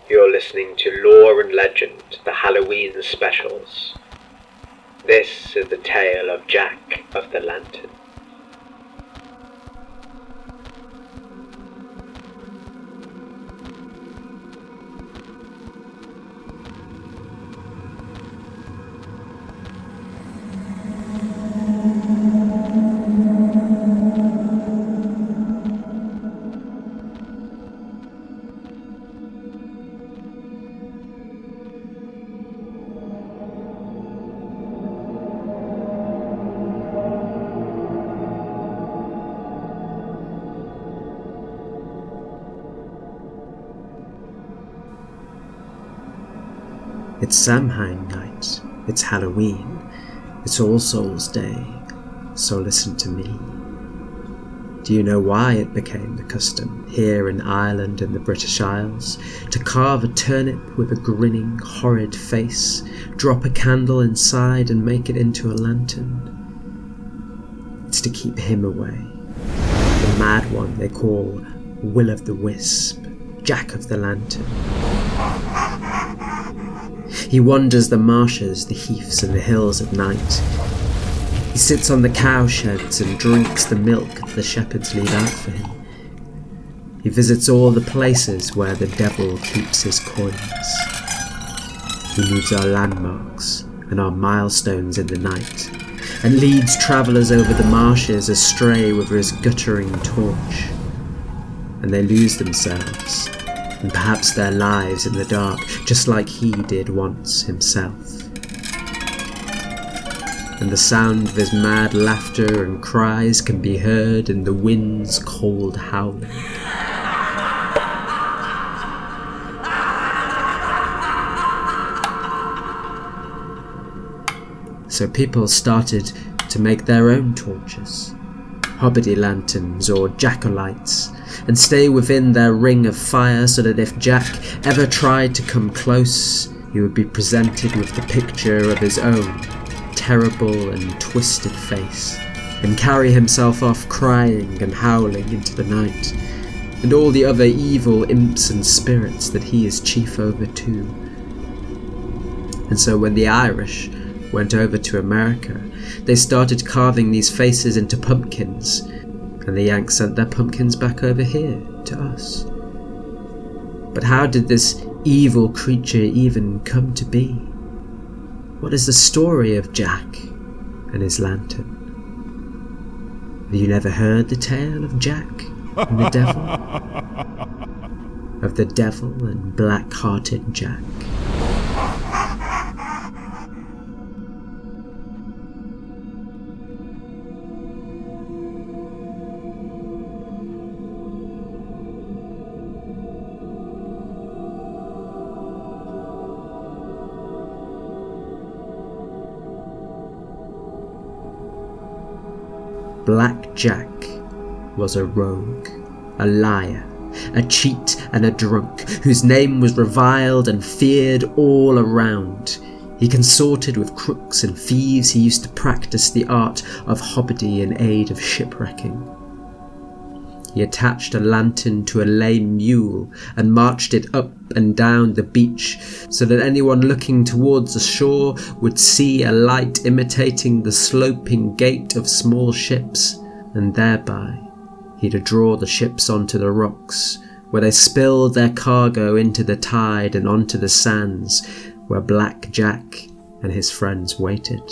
You're listening to Lore and Legend, the Halloween specials. This is the tale of Jack of the Lantern. It's Samhain night, it's Halloween, it's All Souls Day, so listen to me. Do you know why it became the custom here in Ireland and the British Isles to carve a turnip with a grinning, horrid face, drop a candle inside and make it into a lantern? It's to keep him away, the mad one they call Will o' the Wisp, Jack of the Lantern. He wanders the marshes, the heaths and the hills at night. He sits on the cowsheds and drinks the milk the shepherds leave out for him. He visits all the places where the devil keeps his coins. He moves our landmarks and our milestones in the night, and leads travellers over the marshes astray with his guttering torch. And they lose themselves, and perhaps their lives in the dark, just like he did once himself. And the sound of his mad laughter and cries can be heard in the wind's cold howling. So people started to make their own torches, hobbity lanterns or jack-o'-lights, and stay within their ring of fire so that if Jack ever tried to come close, he would be presented with the picture of his own terrible and twisted face, and carry himself off crying and howling into the night, and all the other evil imps and spirits that he is chief over too. And so when the Irish went over to America, they started carving these faces into pumpkins, and the Yanks sent their pumpkins back over here to us. But how did this evil creature even come to be? What is the story of Jack and his lantern? Have you never heard the tale of Jack and the devil? Of the devil and black-hearted Jack? Black Jack was a rogue, a liar, a cheat and a drunk, whose name was reviled and feared all around. He consorted with crooks and thieves. He used to practice the art of hobbity in aid of shipwrecking. He attached a lantern to a lame mule and marched it up and down the beach so that anyone looking towards the shore would see a light imitating the sloping gait of small ships, and thereby he'd draw the ships onto the rocks, where they spilled their cargo into the tide and onto the sands, where Black Jack and his friends waited.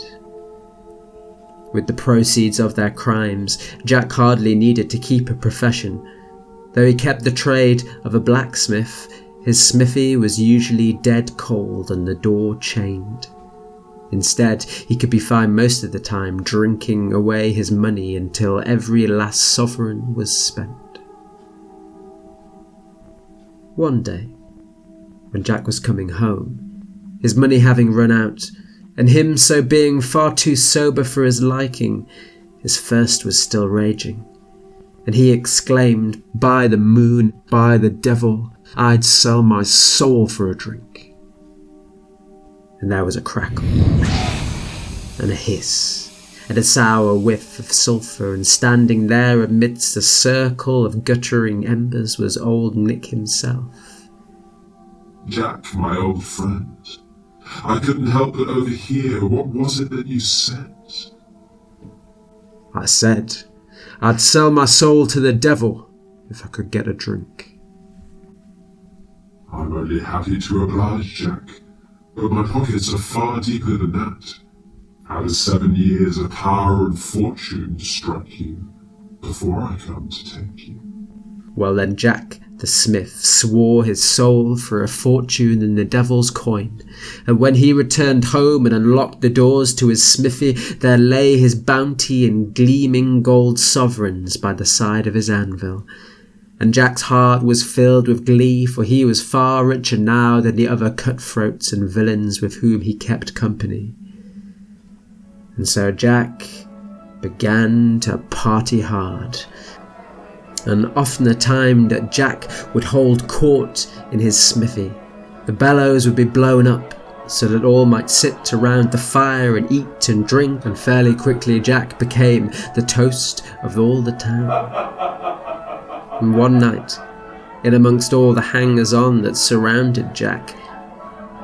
With the proceeds of their crimes, Jack hardly needed to keep a profession. Though he kept the trade of a blacksmith, his smithy was usually dead cold and the door chained. Instead, he could be found most of the time drinking away his money until every last sovereign was spent. One day, when Jack was coming home, his money having run out, and him so being far too sober for his liking, his thirst was still raging, and he exclaimed, "By the moon, by the devil, I'd sell my soul for a drink." And there was a crackle, and a hiss, and a sour whiff of sulphur, and standing there amidst a circle of guttering embers was old Nick himself. Jack, my old friend. I couldn't help but overhear. What was it that you said? I said I'd sell my soul to the devil if I could get a drink. I'm only happy to oblige, Jack, but my pockets are far deeper than that. How does 7 years of power and fortune strike you before I come to take you? Well then, Jack the smith swore his soul for a fortune in the devil's coin, and when he returned home and unlocked the doors to his smithy, there lay his bounty in gleaming gold sovereigns by the side of his anvil. And Jack's heart was filled with glee, for he was far richer now than the other cutthroats and villains with whom he kept company. And so Jack began to party hard. And often the time that Jack would hold court in his smithy, the bellows would be blown up so that all might sit around the fire and eat and drink, and fairly quickly Jack became the toast of all the town. And one night, in amongst all the hangers-on that surrounded Jack,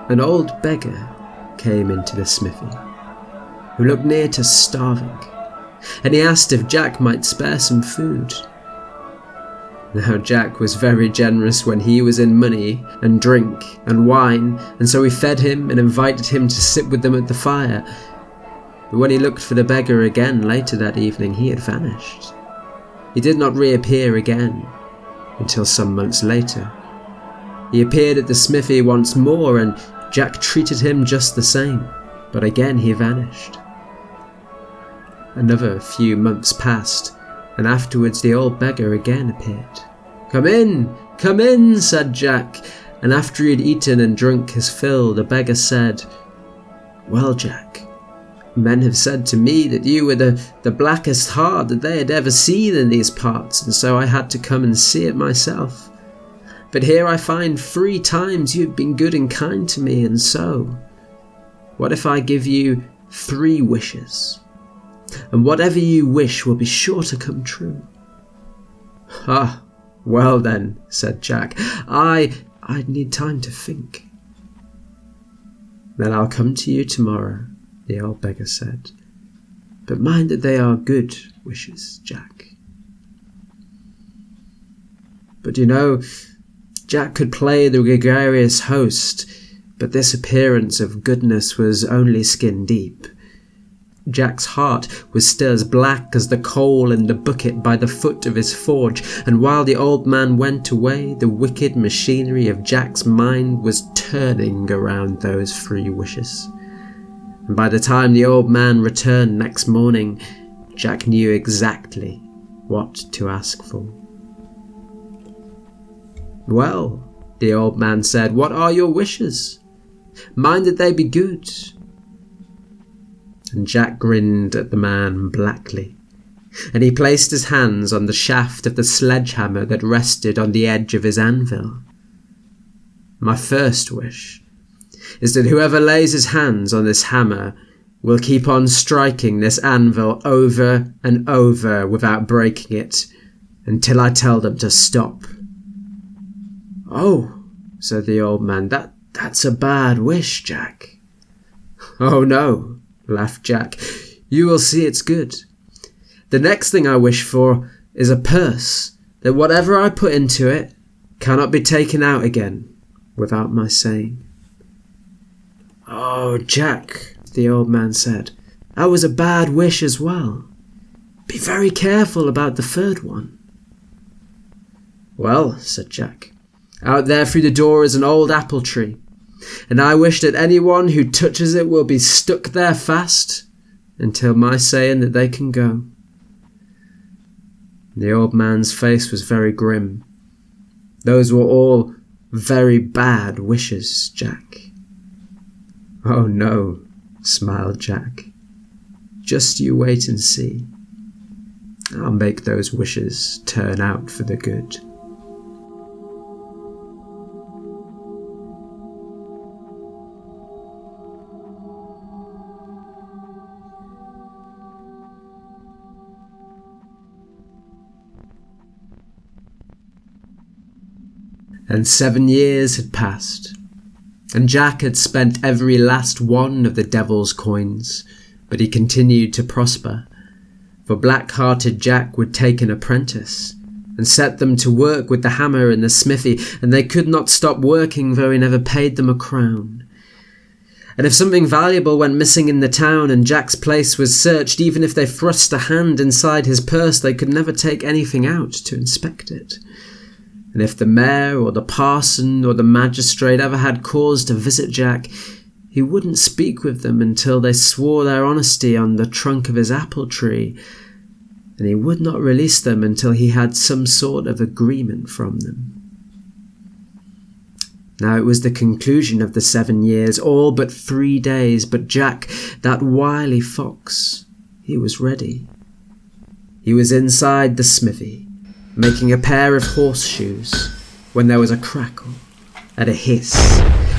an old beggar came into the smithy, who looked near to starving, and he asked if Jack might spare some food. Now Jack was very generous when he was in money and drink and wine, and so he fed him and invited him to sit with them at the fire. But when he looked for the beggar again later that evening, he had vanished. He did not reappear again until some months later. He appeared at the smithy once more, and Jack treated him just the same, but again he vanished. Another few months passed, and afterwards the old beggar again appeared. Come in, said Jack, and after he had eaten and drunk his fill, the beggar said, Well, Jack, men have said to me that you were the blackest heart that they had ever seen in these parts, and so I had to come and see it myself. But here I find 3 times you have been good and kind to me, and so, what if I give you 3 wishes? And whatever you wish will be sure to come true. Ah, well then, said Jack, I'd need time to think. Then I'll come to you tomorrow, the old beggar said. But mind that they are good wishes, Jack. But you know, Jack could play the gregarious host, but this appearance of goodness was only skin deep. Jack's heart was still as black as the coal in the bucket by the foot of his forge, and while the old man went away, the wicked machinery of Jack's mind was turning around those 3 wishes. And by the time the old man returned next morning, Jack knew exactly what to ask for. Well, the old man said, what are your wishes? Mind that they be good. And Jack grinned at the man blackly, and he placed his hands on the shaft of the sledgehammer that rested on the edge of his anvil. My first wish is that whoever lays his hands on this hammer will keep on striking this anvil over and over without breaking it until I tell them to stop. Oh, said the old man, that's a bad wish, Jack. Oh no, laughed Jack. You will see it's good. The next thing I wish for is a purse that whatever I put into it cannot be taken out again without my saying. Oh, Jack, the old man said, that was a bad wish as well. Be very careful about the 3rd one. Well, said Jack, out there through the door is an old apple tree, and I wish that anyone who touches it will be stuck there fast until my saying that they can go. The old man's face was very grim. Those were all very bad wishes, Jack. Oh no, smiled Jack. Just you wait and see. I'll make those wishes turn out for the good. And 7 years had passed, And Jack had spent every last one of the devil's coins, but he continued to prosper. For black-hearted Jack would take an apprentice and set them to work with the hammer in the smithy, and they could not stop working, though he never paid them a crown. And if something valuable went missing in the town and Jack's place was searched, even if they thrust a hand inside his purse, they could never take anything out to inspect it. And if the mayor or the parson or the magistrate ever had cause to visit Jack, he wouldn't speak with them until they swore their honesty on the trunk of his apple tree, and he would not release them until he had some sort of agreement from them. Now it was the conclusion of the 7 years, all but 3 days, but Jack, that wily fox, he was ready. He was inside the smithy, making a pair of horseshoes, when there was a crackle, and a hiss,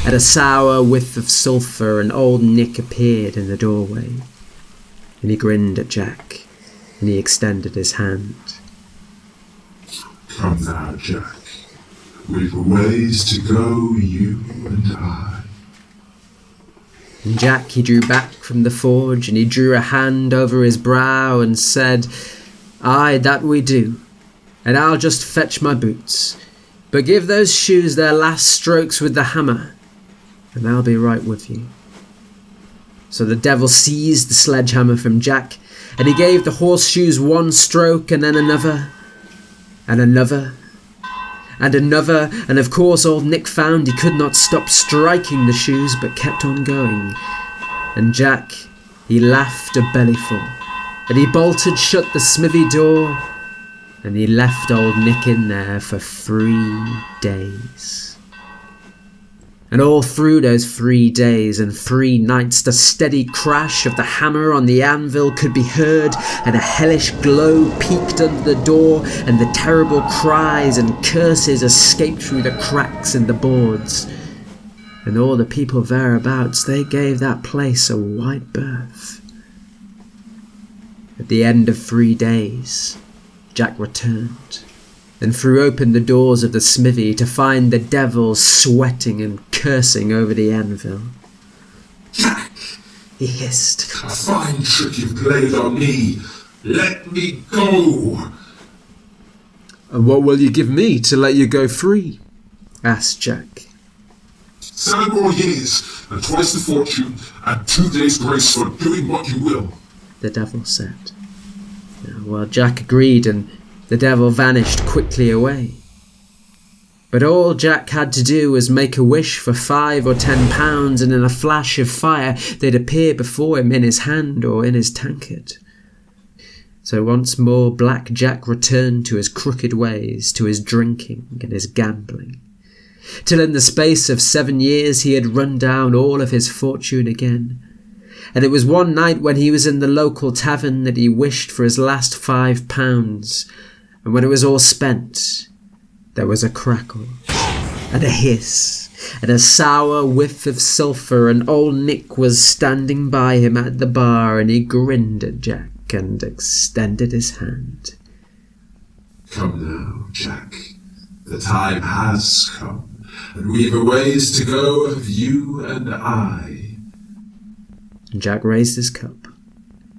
and a sour whiff of sulphur, and old Nick appeared in the doorway. And he grinned at Jack, and he extended his hand. Come now, Jack. We've a ways to go, you and I. And Jack, he drew back from the forge, and he drew a hand over his brow and said, "Aye, that we do, and I'll just fetch my boots. But give those shoes their last strokes with the hammer, and I'll be right with you." So the devil seized the sledgehammer from Jack, and he gave the horseshoes one stroke, and then another, and another, and another, and of course old Nick found he could not stop striking the shoes, but kept on going. And Jack, he laughed a bellyful, and he bolted shut the smithy door, and he left old Nick in there for 3 days. And all through those 3 days and 3 nights, the steady crash of the hammer on the anvil could be heard, and a hellish glow peeked under the door, and the terrible cries and curses escaped through the cracks in the boards. And all the people thereabouts, they gave that place a wide berth. At the end of 3 days, Jack returned, and threw open the doors of the smithy to find the devil sweating and cursing over the anvil. Jack, he hissed. A fine trick you've played on me. Let me go. And what will you give me to let you go free? Asked Jack. 7 more years, and twice the fortune, and 2 days' grace for doing what you will, the devil said. Well, Jack agreed, and the devil vanished quickly away. But all Jack had to do was make a wish for 5 or 10 pounds, and in a flash of fire they'd appear before him in his hand or in his tankard. So once more Black Jack returned to his crooked ways, to his drinking and his gambling, till in the space of 7 years he had run down all of his fortune again. And it was one night when he was in the local tavern that he wished for his last 5 pounds, and when it was all spent, there was a crackle, and a hiss, and a sour whiff of sulphur, and old Nick was standing by him at the bar, and he grinned at Jack and extended his hand. Come now, Jack. The time has come, and we've a ways to go of you and I. Jack raised his cup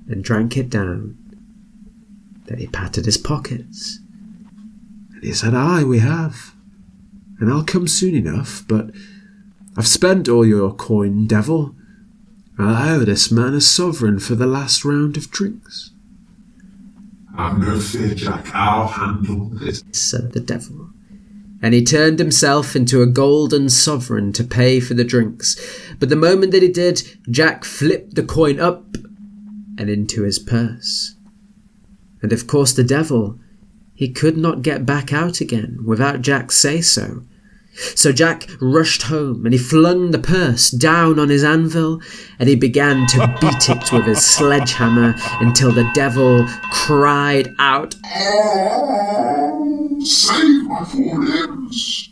and drank it down. Then he patted his pockets, and he said, "Aye, we have, and I'll come soon enough, but I've spent all your coin, devil. I owe this man a sovereign for the last round of drinks." "Have no fear, Jack, I'll handle this," said the devil. And he turned himself into a golden sovereign to pay for the drinks. But the moment that he did, Jack flipped the coin up and into his purse. And of course the devil, he could not get back out again without Jack's say-so. So Jack rushed home, and he flung the purse down on his anvil, and he began to beat it with his sledgehammer until the devil cried out, "Oh, save my 4 limbs."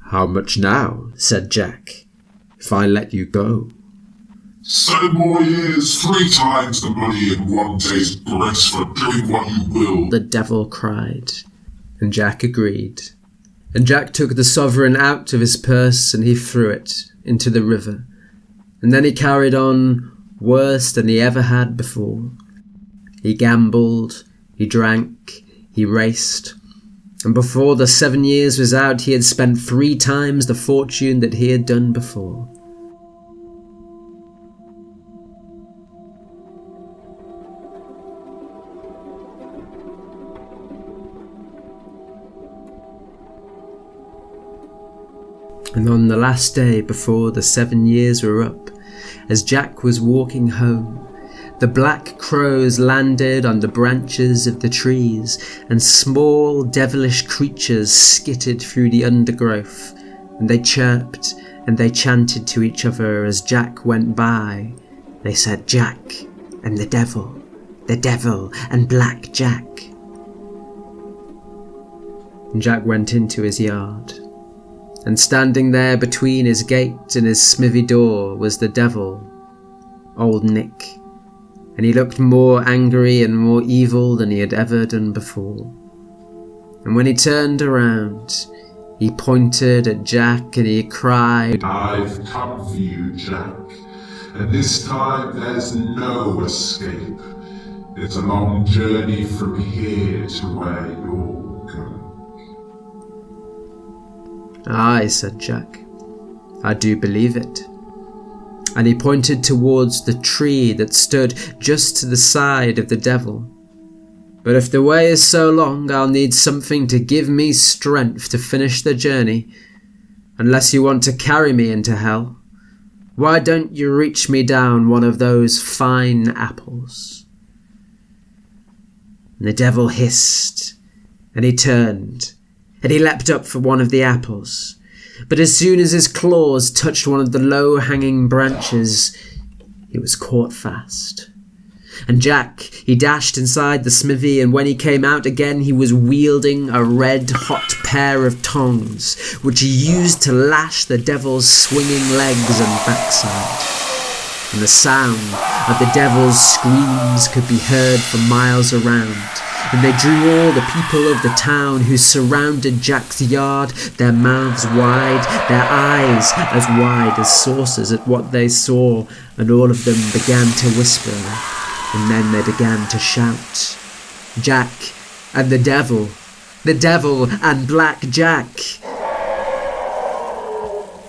"How much now?" said Jack, "if I let you go?" 7 more years, 3 times the money, and 1 day's grace for doing what you will, the devil cried, and Jack agreed. And Jack took the sovereign out of his purse and he threw it into the river. And then he carried on worse than he ever had before. He gambled, he drank, he raced, and before the 7 years was out he had spent 3 times the fortune that he had done before. And on the last day before the 7 years were up, as Jack was walking home, the black crows landed on the branches of the trees, and small devilish creatures skittered through the undergrowth, and they chirped and they chanted to each other as Jack went by. They said, "Jack and the devil and Black Jack." And Jack went into his yard. And standing there between his gate and his smithy door was the devil, Old Nick, and he looked more angry and more evil than he had ever done before. And when he turned around, he pointed at Jack and he cried, "I've come for you, Jack, and this time there's no escape. It's a long journey from here to where you're going." "Aye," said Jack, "I do believe it." And he pointed towards the tree that stood just to the side of the devil. "But if the way is so long, I'll need something to give me strength to finish the journey, unless you want to carry me into hell. Why don't you reach me down one of those fine apples?" And the devil hissed, and he turned, and he leapt up for one of the apples. But as soon as his claws touched one of the low-hanging branches, he was caught fast. And Jack, he dashed inside the smithy, and when he came out again, he was wielding a red-hot pair of tongs, which he used to lash the devil's swinging legs and backside. And the sound of the devil's screams could be heard for miles around, and they drew all the people of the town who surrounded Jack's yard, their mouths wide, their eyes as wide as saucers at what they saw, and all of them began to whisper, and then they began to shout, "Jack and the devil and Black Jack."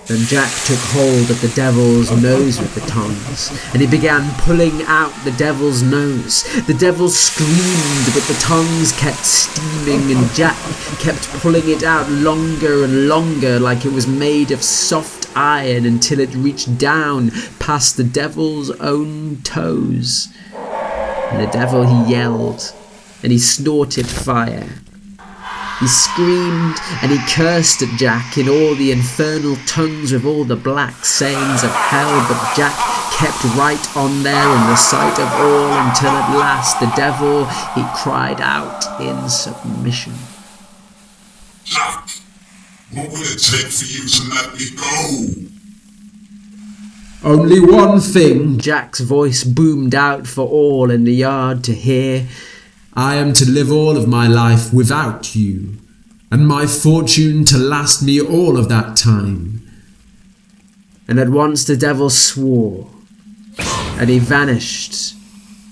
Then Jack took hold of the devil's nose with the tongs, and he began pulling out the devil's nose. The devil screamed, but the tongs kept steaming, and Jack kept pulling it out longer and longer, like it was made of soft iron, until it reached down past the devil's own toes. And the devil, he yelled, and he snorted fire. He screamed and he cursed at Jack in all the infernal tongues of all the black sayings of hell, but Jack kept right on there in the sight of all, until at last the devil, he cried out in submission, "Jack, what will it take for you to let me go?" "Only one thing," Jack's voice boomed out for all in the yard to hear. "I am to live all of my life without you, and my fortune to last me all of that time." And at once the devil swore, and he vanished,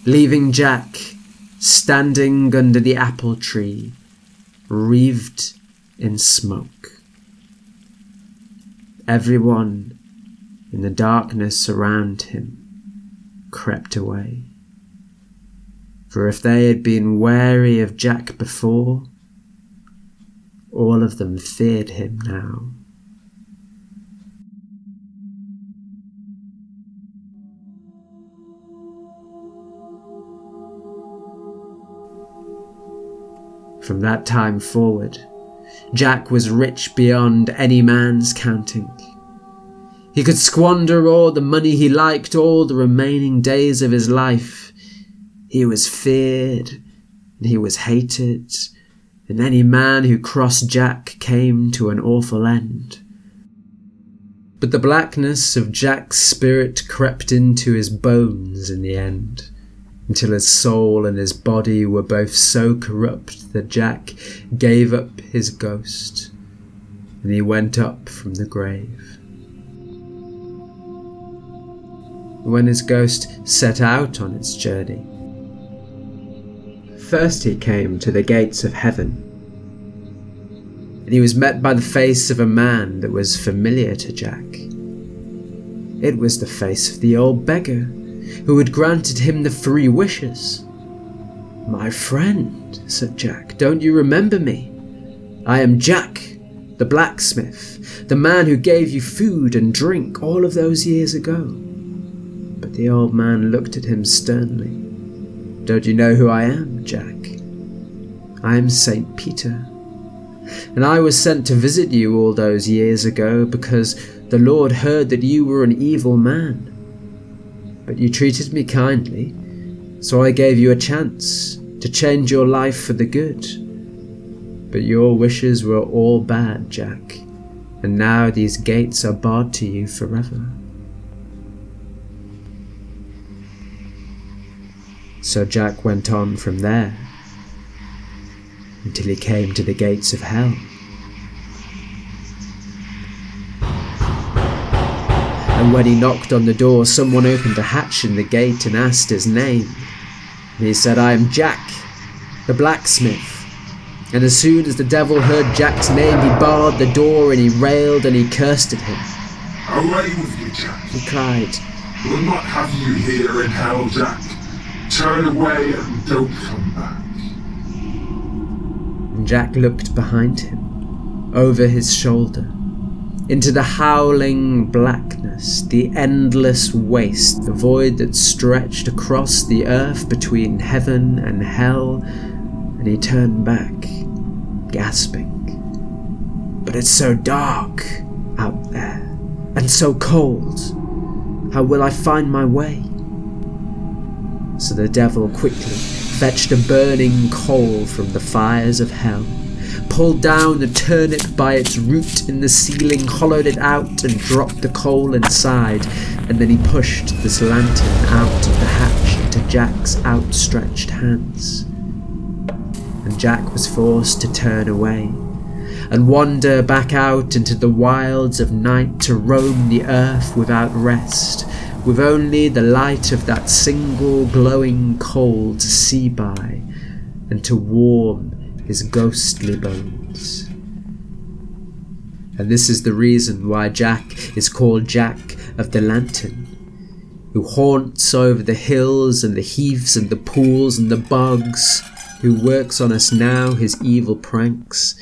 leaving Jack standing under the apple tree, wreathed in smoke. Everyone in the darkness around him crept away. For if they had been wary of Jack before, all of them feared him now. From that time forward, Jack was rich beyond any man's counting. He could squander all the money he liked all the remaining days of his life. He was feared, and he was hated, and any man who crossed Jack came to an awful end. But the blackness of Jack's spirit crept into his bones in the end, until his soul and his body were both so corrupt that Jack gave up his ghost and he went up from the grave. When his ghost set out on its journey, first he came to the gates of heaven, and he was met by the face of a man that was familiar to Jack. It was the face of the old beggar who had granted him the 3 wishes. "My friend," said Jack, "don't you remember me? I am Jack, the blacksmith, the man who gave you food and drink all of those years ago." But the old man looked at him sternly. "Don't you know who I am, Jack? I am St. Peter, and I was sent to visit you all those years ago because the Lord heard that you were an evil man. But you treated me kindly, so I gave you a chance to change your life for the good. But your wishes were all bad, Jack, and now these gates are barred to you forever." So Jack went on from there, until he came to the gates of hell. And when he knocked on the door, someone opened a hatch in the gate and asked his name. And he said, "I am Jack, the blacksmith." And as soon as the devil heard Jack's name, he barred the door and he railed and he cursed at him. "Away with you, Jack!" He cried. "We'll not have you here in hell, Jack. Turn away and don't come back." And Jack looked behind him, over his shoulder, into the howling blackness, the endless waste, the void that stretched across the earth between heaven and hell, and he turned back, gasping. "But it's so dark out there, and so cold. How will I find my way?" So the devil quickly fetched a burning coal from the fires of hell, pulled down the turnip by its root in the ceiling, hollowed it out and dropped the coal inside, and then he pushed this lantern out of the hatch into Jack's outstretched hands. And Jack was forced to turn away and wander back out into the wilds of night to roam the earth without rest, with only the light of that single glowing coal to see by and to warm his ghostly bones. And this is the reason why Jack is called Jack of the Lantern, who haunts over the hills and the heaths and the pools and the bogs, who works on us now his evil pranks,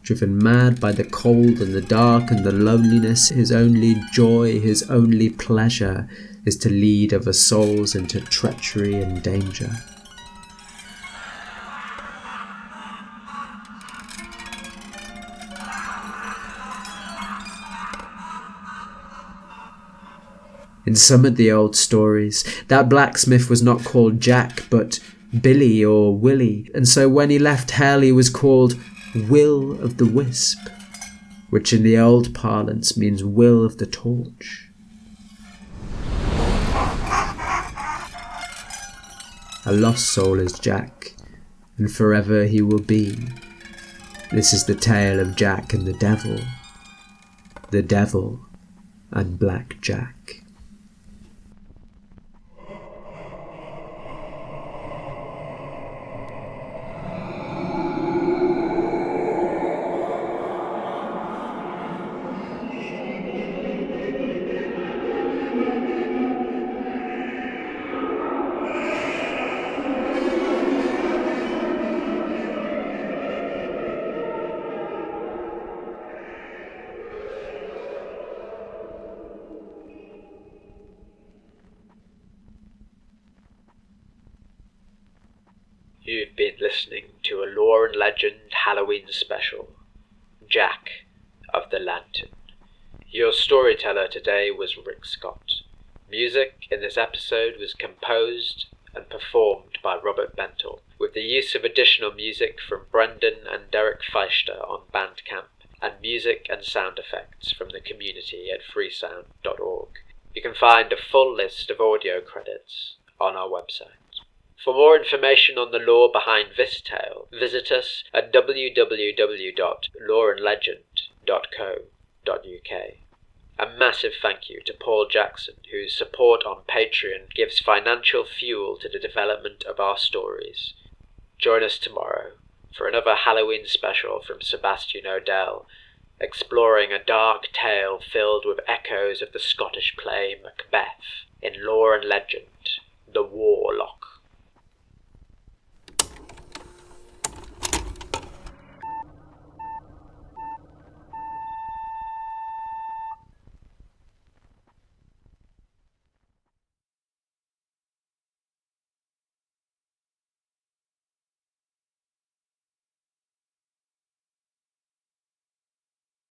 driven mad by the cold and the dark and the loneliness. His only joy, his only pleasure is to lead other souls into treachery and danger. In some of the old stories, that blacksmith was not called Jack, but Billy or Willy, and so when he left hell he was called Will of the Wisp, which in the old parlance means Will of the Torch. A lost soul is Jack, and forever he will be. This is the tale of Jack and the devil and Black Jack. You've been listening to a Lore and Legend Halloween special, Jack of the Lantern. Your storyteller today was Rick Scott. Music in this episode was composed and performed by Robert Bentel, with the use of additional music from Brendan and Derek Feister on Bandcamp, and music and sound effects from the community at freesound.org. You can find a full list of audio credits on our website. For more information on the lore behind this tale, visit us at www.loreandlegend.com. A massive thank you to Paul Jackson, whose support on Patreon gives financial fuel to the development of our stories. Join us tomorrow for another Halloween special from Sebastian Odell, exploring a dark tale filled with echoes of the Scottish play Macbeth in lore and legend, The Warlock.